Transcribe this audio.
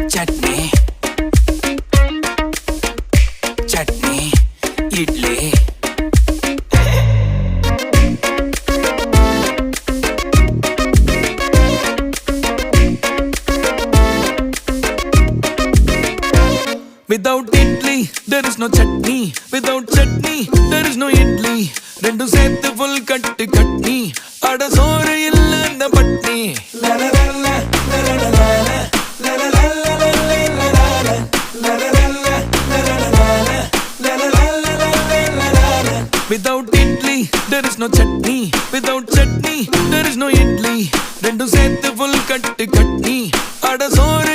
chutney, chutney, idli. Without idli, there is no chutney. Without chutney, there is no idli. Rendu sethu full katti katni. Ada soru illa na patni. La la la la la la la la. La la la la la la la la. La la la la la la la la. La la la la la la la. Without idli, there is no chutney. Without chutney, there is no idli. Rendu sethu full katti katni. Ada soru